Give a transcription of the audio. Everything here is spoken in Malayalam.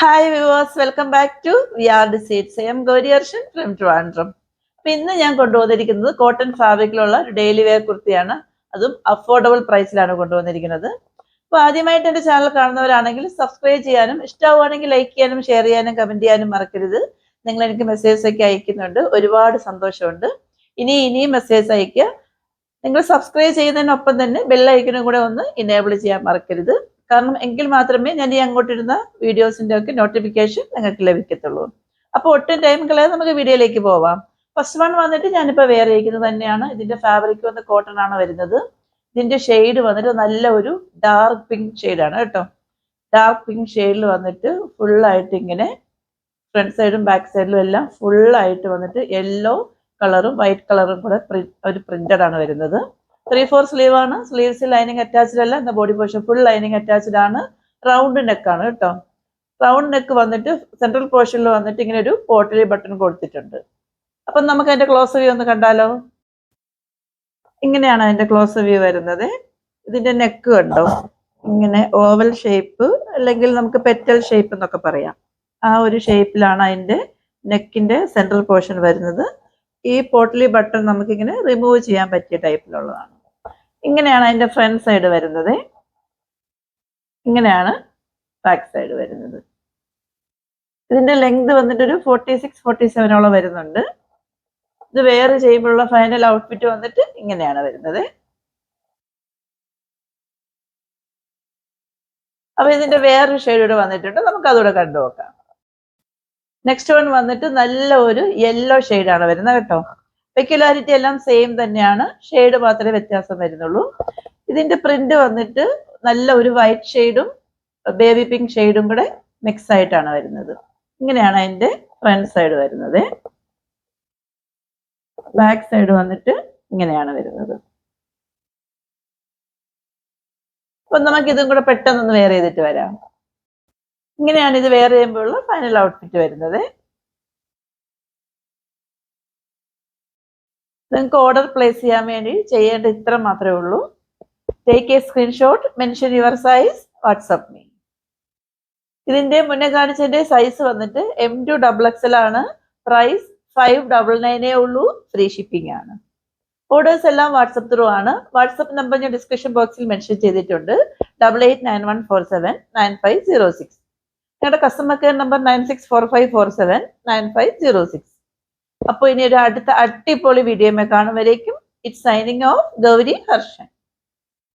Hi viewers, welcome back to weird seeds. Am Gauri Harshan from Trivandrum. അപ്പൊ ഇന്ന് ഞാൻ കൊണ്ടുവന്നിരിക്കുന്നത് കോട്ടൺ ഫാബ്രിക്കിലുള്ള ഒരു ഡെയിലി വെയർ കുർത്തിയാണ്. അതും അഫോർഡബിൾ പ്രൈസിലാണ് കൊണ്ടുവന്നിരിക്കുന്നത്. അപ്പൊ ആദ്യമായിട്ട് എന്റെ ചാനൽ കാണുന്നവരാണെങ്കിൽ സബ്സ്ക്രൈബ് ചെയ്യാനും ഇഷ്ടമാവുകയാണെങ്കിൽ ലൈക്ക് ചെയ്യാനും ഷെയർ ചെയ്യാനും കമന്റ് ചെയ്യാനും മറക്കരുത്. നിങ്ങൾ എനിക്ക് മെസ്സേജ് ഒക്കെ അയക്കുന്നുണ്ട്, ഒരുപാട് സന്തോഷമുണ്ട്. ഇനിയും മെസ്സേജ് അയക്കുക. നിങ്ങൾ സബ്സ്ക്രൈബ് ചെയ്യുന്നതിനൊപ്പം തന്നെ ബെല്ലൈക്കനും കൂടെ ഒന്ന് ഇനേബിൾ ചെയ്യാൻ മറക്കരുത്. കാരണം എങ്കിൽ മാത്രമേ ഞാൻ ഈ അങ്ങോട്ടിരുന്ന വീഡിയോസിന്റെ ഒക്കെ നോട്ടിഫിക്കേഷൻ നിങ്ങൾക്ക് ലഭിക്കത്തുള്ളൂ. അപ്പോൾ ഒട്ടും ടൈം കളയാതെ നമുക്ക് വീഡിയോയിലേക്ക് പോവാം. ഫസ്റ്റ് വൺ വന്നിട്ട് ഞാനിപ്പോൾ വേറെ ഇരിക്കുന്നത് തന്നെയാണ്. ഇതിന്റെ ഫാബ്രിക് വന്ന് കോട്ടൺ ആണ് വരുന്നത്. ഇതിന്റെ ഷെയ്ഡ് വന്നിട്ട് നല്ല ഒരു ഡാർക്ക് പിങ്ക് ഷെയ്ഡാണ് കേട്ടോ. ഡാർക്ക് പിങ്ക് ഷെയ്ഡിൽ വന്നിട്ട് ഫുള്ളായിട്ട് ഇങ്ങനെ ഫ്രണ്ട് സൈഡും ബാക്ക് സൈഡിലും എല്ലാം ഫുള്ളായിട്ട് വന്നിട്ട് യെല്ലോ കളറും വൈറ്റ് കളറും കൂടെ ഒരു പ്രിന്റഡ് ആണ് വരുന്നത്. 3/4 സ്ലീവ് ആണ്. സ്ലീവ്സ് ലൈനിങ് അറ്റാച്ച്ഡ് അല്ല. എന്ന body portion full lining attached ആണ്. റൗണ്ട് നെക്ക് ആണ് കേട്ടോ. റൗണ്ട് നെക്ക് വന്നിട്ട് സെൻട്രൽ പോർഷനിൽ വന്നിട്ട് ഇങ്ങനെ ഒരു പോട്ടലി ബട്ടൺ കൊടുത്തിട്ടുണ്ട്. അപ്പം നമുക്ക് അതിന്റെ ക്ലോസ് വ്യൂ ഒന്ന് കണ്ടാലോ. ഇങ്ങനെയാണ് അതിന്റെ ക്ലോസ് വ്യൂ വരുന്നത്. ഇതിന്റെ നെക്ക് കണ്ടോ, ഇങ്ങനെ ഓവൽ ഷേപ്പ് അല്ലെങ്കിൽ നമുക്ക് പെറ്റൽ ഷേപ്പ് എന്നൊക്കെ പറയാം. ആ ഒരു ഷേപ്പിലാണ് അതിന്റെ നെക്കിന്റെ സെൻട്രൽ പോർഷൻ വരുന്നത്. ഈ പോട്ടലി ബട്ടൺ നമുക്കിങ്ങനെ റിമൂവ് ചെയ്യാൻ പറ്റിയ ടൈപ്പിലുള്ളതാണ്. ഇങ്ങനെയാണ് അതിന്റെ ഫ്രണ്ട് സൈഡ് വരുന്നത്. ഇങ്ങനെയാണ് ബാക്ക് സൈഡ് വരുന്നത്. ഇതിന്റെ ലെങ്ത് വന്നിട്ട് ഒരു 46-47 വരുന്നുണ്ട്. ഇത് വെയർ ചെയ്യുമ്പോഴുള്ള ഫൈനൽ ഔട്ട്ഫിറ്റ് വന്നിട്ട് ഇങ്ങനെയാണ് വരുന്നത്. അപ്പൊ ഇതിന്റെ വേറൊരു ഷെയ്ഡ് ഇവിടെ വന്നിട്ടുണ്ട്. നമുക്ക് അതുകൂടെ കണ്ടു നോക്കാം. നെക്സ്റ്റ് വൺ വന്നിട്ട് നല്ല ഒരു യെല്ലോ ഷെയ്ഡാണ് വരുന്നത് കേട്ടോ. പെക്യുലാരിറ്റി എല്ലാം സെയിം തന്നെയാണ്, ഷെയ്ഡ് മാത്രമേ വ്യത്യാസം വരുന്നുള്ളൂ. ഇതിന്റെ പ്രിന്റ് വന്നിട്ട് നല്ല ഒരു വൈറ്റ് ഷെയ്ഡും ബേബി പിങ്ക് ഷെയ്ഡും കൂടെ മിക്സ് ആയിട്ടാണ് വരുന്നത്. ഇങ്ങനെയാണ് അതിന്റെ ഫ്രണ്ട് സൈഡ് വരുന്നത്. ബാക്ക് സൈഡ് വന്നിട്ട് ഇങ്ങനെയാണ് വരുന്നത്. അപ്പൊ നമുക്ക് ഇതും കൂടെ പെട്ടെന്നൊന്ന് വെയർ ചെയ്തിട്ട് വരാം. ഇങ്ങനെയാണ് ഇത് വെയർ ചെയ്യുമ്പോഴുള്ള ഫൈനൽ ഔട്ട്ഫിറ്റ് വരുന്നത്. നിങ്ങൾക്ക് ഓർഡർ പ്ലേസ് ചെയ്യാൻ വേണ്ടി ചെയ്യേണ്ട ഇത്ര മാത്രമേ ഉള്ളൂ. Take A screenshot, mention your size, WhatsApp me. ഇതിന്റെ മുന്നേ കാണിച്ചതിന്റെ സൈസ് വന്നിട്ട് M2 XXL ആണ്. പ്രൈസ് 599 ഉള്ളൂ. ഫ്രീ ഷിപ്പിംഗ് ആണ്. ഓർഡേഴ്സ് എല്ലാം വാട്സപ്പ് ത്രൂ ആണ്. വാട്സപ്പ് നമ്പർ ഞാൻ ഡിസ്ക്രിപ്ഷൻ ബോക്സിൽ മെൻഷൻ ചെയ്തിട്ടുണ്ട്. 8891479506. ഞങ്ങളുടെ കസ്റ്റമർ കെയർ നമ്പർ 9645479506. അപ്പോൾ ഇനി ഒരു അടുത്ത അടിപൊളി വീഡിയോ കാണും വരേക്കും it's signing off Gauri Harshan.